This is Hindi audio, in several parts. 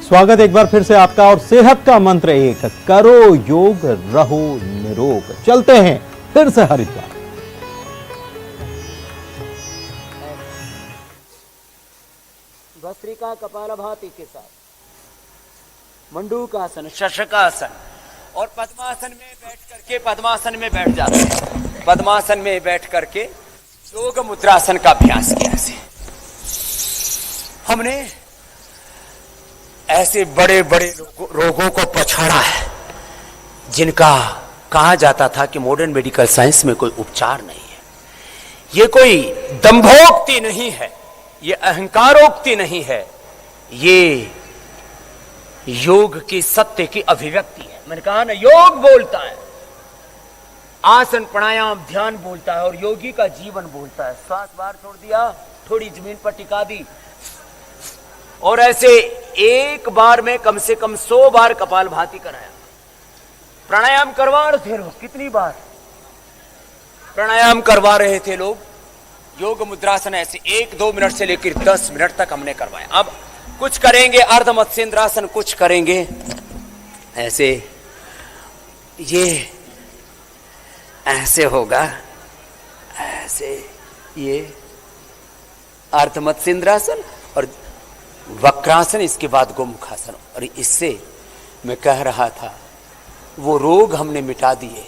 स्वागत एक बार फिर से आपका। और सेहत का मंत्र एक, करो योग रहो निरोग। चलते हैं फिर से हरिद्वार। भस्त्रिका कपालभाति के साथ मंडूकासन, शशकासन और पद्मासन में बैठ करके पद्मासन में बैठ जाते हैं। पद्मासन में बैठ करके योग मुद्रासन का अभ्यास किया से हमने ऐसे बड़े बड़े रोगों को पछाड़ा है जिनका कहा जाता था कि मॉडर्न मेडिकल साइंस में कोई उपचार नहीं है। ये कोई दंभोक्ति नहीं है, ये अहंकारोक्ति नहीं है, ये योग की सत्य की अभिव्यक्ति है। मैंने कहा ना, योग बोलता है, आसन प्राणायाम ध्यान बोलता है और योगी का जीवन बोलता है। श्वास बाहर छोड़ दिया, थोड़ी जमीन पर टिका दी और ऐसे एक बार में कम से कम 100 बार कपालभाति कराया। प्राणायाम करवा रहे थे लोग, कितनी बार प्राणायाम करवा रहे थे लोग। योग मुद्रासन ऐसे 1-2 मिनट से लेकर 10 मिनट तक हमने करवाया। अब कुछ करेंगे अर्ध मत्स्येंद्रासन, कुछ करेंगे ऐसे, ये ऐसे होगा, ऐसे ये अर्ध मत्स्येंद्रासन और वक्रासन, इसके बाद गोमुखासन। और इससे मैं कह रहा था वो रोग हमने मिटा दिए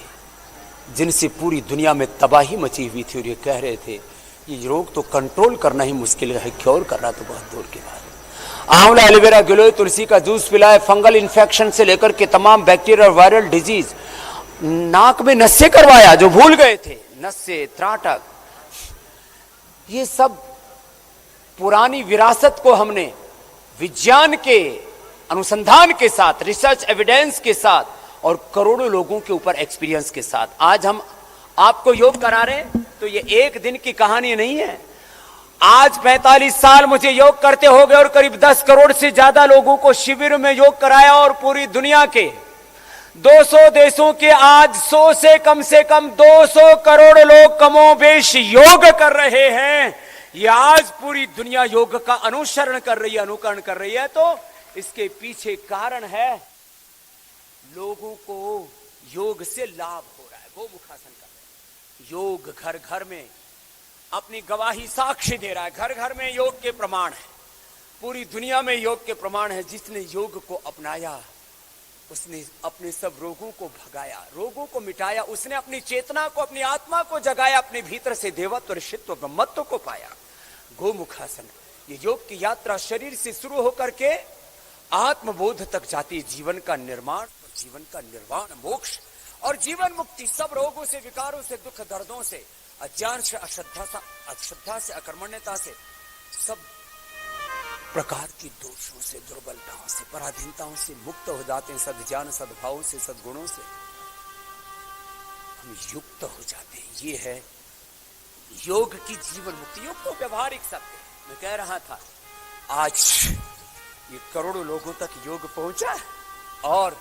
जिनसे पूरी दुनिया में तबाही मची हुई थी। और ये कह रहे थे ये रोग तो कंट्रोल करना ही मुश्किल है, क्योर करना तो बहुत दूर की बात है। आंवला, एलोवेरा, गिलोय, तुलसी का जूस पिलाए, फंगल इन्फेक्शन से लेकर के तमाम बैक्टीरिया और वायरल डिजीज, नाक में नस्से करवाया जो भूल गए थे, नस्से, त्राटक, ये सब पुरानी विरासत को हमने विज्ञान के अनुसंधान के साथ, रिसर्च एविडेंस के साथ और करोड़ों लोगों के ऊपर एक्सपीरियंस के साथ आज हम आपको योग करा रहे हैं। तो ये एक दिन की कहानी नहीं है। आज 45 साल मुझे योग करते हो गए और करीब 10 करोड़ से ज्यादा लोगों को शिविर में योग कराया और पूरी दुनिया के 200 देशों के आज 100 से कम 200 करोड़ लोग कमोबेश योग कर रहे हैं। ये आज पूरी दुनिया योग का अनुसरण कर रही है, अनुकरण कर रही है। तो इसके पीछे कारण है लोगों को योग से लाभ हो रहा है। गोमुखासन कर रहे हैं, योग घर घर में अपनी गवाही साक्षी दे रहा है। घर घर में योग के प्रमाण है, पूरी दुनिया में योग के प्रमाण है। जिसने योग को अपनाया उसने अपने सब रोगों को भगाया, रोगों को मिटाया। उसने अपनी चेतना को, अपनी आत्मा को जगाया, अपने भीतर से देवत्व, ऋषित्व, ब्रह्मत्व को पाया। गोमुखासन, ये योग की यात्रा शरीर से शुरू होकर के आत्मबोध तक जाती है। जीवन का निर्माण, जीवन का निर्वाण, मोक्ष और जीवन मुक्ति, सब रोगों से, विकारों से, दुख दर्दों से, अज्ञान से, अश्रद्धा से, अकर्मण्यता से, सब प्रकार की दोषों से, दुर्बलताओं से, पराधीनताओं से मुक्त हो जाते हैं। सद्ज्ञान, सद्भाव से, सद्गुणों से हम युक्त हो जाते हैं। ये है योग की जीवन मुक्ति। योग तो व्यवहारिक सत्य। मैं कह रहा था आज ये करोड़ों लोगों तक योग पहुंचा है और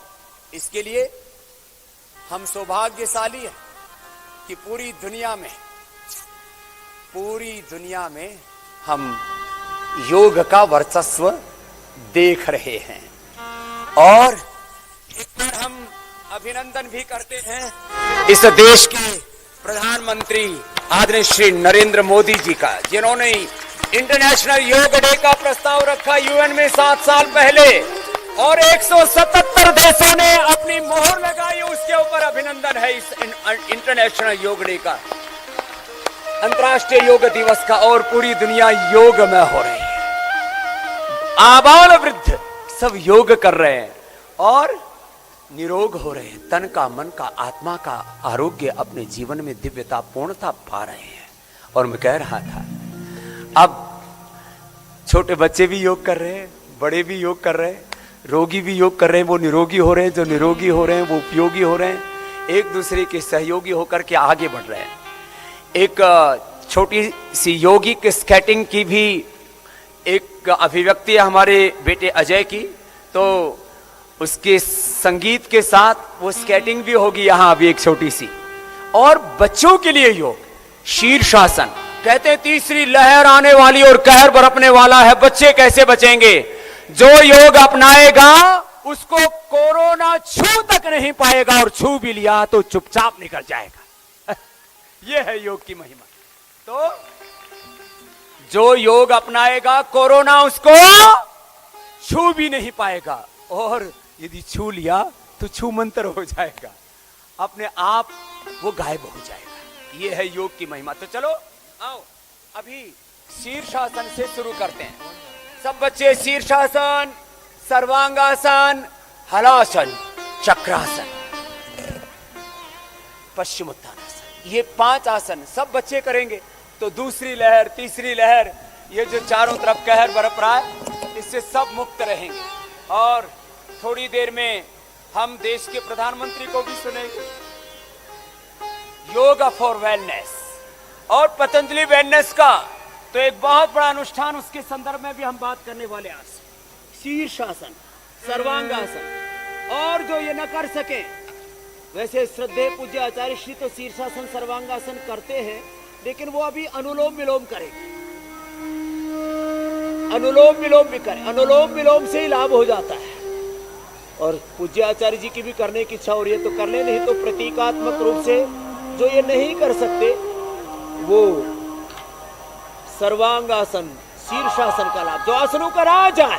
इसके लिए हम सौभाग्यशाली हैं कि पूरी दुनिया में हम योग का वर्चस्व देख रहे हैं। और एक बार हम अभिनंदन भी करते हैं इस देश के प्रधानमंत्री आदरणीय श्री नरेंद्र मोदी जी का, जिन्होंने इंटरनेशनल योग डे का प्रस्ताव रखा यूएन में 7 साल पहले और 177 देशों ने अपनी मोहर लगाई। उसके ऊपर अभिनंदन है इस इंटरनेशनल योग डे का, अंतर्राष्ट्रीय योग दिवस का। और पूरी दुनिया योग में हो रही है, आबाल वृद्ध सब योग कर रहे हैं और निरोग हो रहे हैं। तन का, मन का, आत्मा का आरोग्य अपने जीवन में दिव्यता, पूर्णता पा रहे हैं। और मैं कह रहा था अब छोटे बच्चे भी योग कर रहे हैं, बड़े भी योग कर रहे हैं, रोगी भी योग कर रहे हैं, वो निरोगी हो रहे हैं, जो निरोगी हो रहे हैं वो उपयोगी हो रहे हैं, एक दूसरे के सहयोगी होकर के आगे बढ़ रहे हैं। एक छोटी सी योगिक स्केटिंग की भी एक अभिव्यक्ति है हमारे बेटे अजय की, तो उसके संगीत के साथ वो स्केटिंग भी होगी यहाँ अभी एक छोटी सी। और बच्चों के लिए योग, शीर्षासन, कहते हैं तीसरी लहर आने वाली और कहर बरपने वाला है, बच्चे कैसे बचेंगे। जो योग अपनाएगा उसको कोरोना छू तक नहीं पाएगा, और छू भी लिया तो चुपचाप निकल जाएगा। यह है योग की महिमा। तो जो योग अपनाएगा कोरोना उसको छू भी नहीं पाएगा, और यदि छू लिया तो छू मंत्र हो जाएगा, अपने आप वो गायब हो जाएगा। ये है योग की महिमा। तो चलो आओ अभी शीर्षासन से शुरू करते हैं। सब बच्चे शीर्षासन, सर्वांगासन, हलासन, चक्रासन, पश्चिमोत्तानासन, ये 5 आसन सब बच्चे करेंगे। तो दूसरी लहर, तीसरी लहर, ये जो चारों तरफ कहर बरप रहा है, इससे सब मुक्त रहेंगे। और थोड़ी देर में हम देश के प्रधानमंत्री को भी सुनेंगे। योगा फॉर वेलनेस और पतंजलि वेलनेस का तो एक बहुत बड़ा अनुष्ठान, उसके संदर्भ में भी हम बात करने वाले आज। शीर्षासन, सर्वांगासन, और जो ये न कर सके, वैसे श्रद्धेय पूज्य आचार्य श्री तो शीर्षासन सर्वांगासन करते हैं, लेकिन वो अभी अनुलोम विलोम करेंगे। अनुलोम विलोम भी करें, अनुलोम विलोम से ही लाभ हो जाता है। और पूज्य आचार्य जी की भी करने की इच्छा हो रही है तो कर ले, नहीं तो प्रतीकात्मक रूप से जो ये नहीं कर सकते वो सर्वांगासन, शीर्षासन का लाभ, जो आसनों का राज है।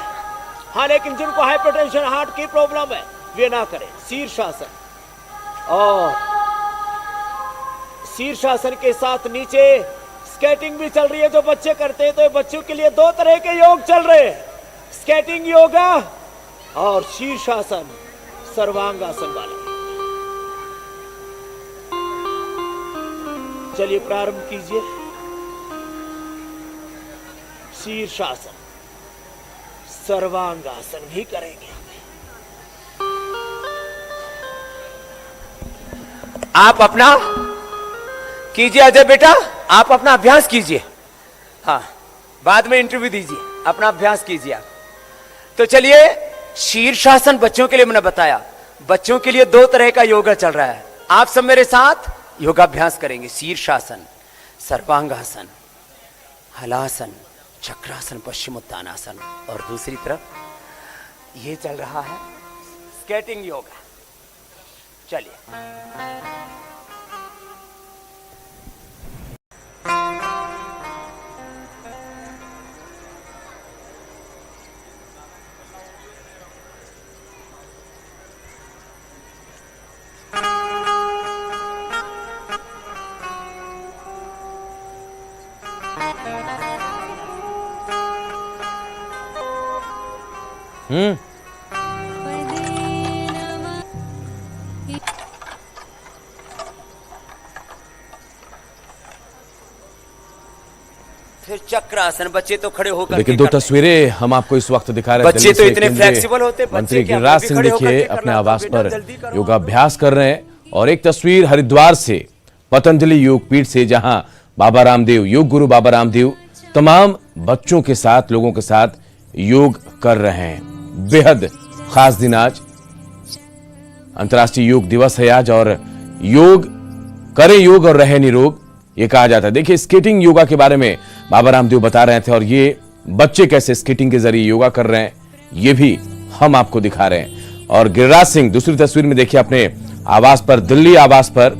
हाँ, लेकिन जिनको हाइपरटेंशन, हार्ट की प्रॉब्लम है, वे ना करें शीर्षासन। और शीर्षासन के साथ नीचे स्केटिंग भी चल रही है, जो बच्चे करते हैं। तो बच्चों के लिए 2 तरह के योग चल रहे हैं, स्केटिंग योगा और शीर्षासन, सर्वांगासन वाले। चलिए प्रारंभ कीजिए। शीर्षासन, सर्वांगासन भी करेंगे। आप अपना कीजिए अजय बेटा, आप अपना अभ्यास कीजिए। हाँ, बाद में इंटरव्यू दीजिए, अपना अभ्यास कीजिए आप। तो चलिए, शीर्षासन बच्चों के लिए मैंने बताया, बच्चों के लिए 2 तरह का योगा चल रहा है। आप सब मेरे साथ योगाभ्यास करेंगे। शीर्षासन, सर्वांगासन, हलासन, चक्रासन, पश्चिमोत्तानासन, और दूसरी तरफ ये चल रहा है स्केटिंग योगा। चलिए। फिर चक्रासन, बच्चे तो खड़े होकर, लेकिन 2 तस्वीरें हम आपको इस वक्त दिखा रहे हैं। बच्चे तो इतने फ्लेक्सिबल होते हैं। मंत्री गिरिराज सिंह देखिए अपने आवास पर योगाभ्यास कर रहे हैं। और एक तस्वीर हरिद्वार से, पतंजलि योग पीठ से, जहां बाबा रामदेव, योग गुरु बाबा रामदेव तमाम बच्चों के साथ, लोगों के साथ योग कर रहे हैं। बेहद खास दिन आज, अंतर्राष्ट्रीय योग दिवस है आज, और योग करें योग और रहे निरोग, ये कहा जाता है। देखिए, स्केटिंग योगा के बारे में बाबा रामदेव बता रहे थे, और ये बच्चे कैसे स्केटिंग के जरिए योगा कर रहे हैं, ये भी हम आपको दिखा रहे हैं। और गिरिराज सिंह दूसरी तस्वीर में देखिए अपने आवास पर, दिल्ली आवास पर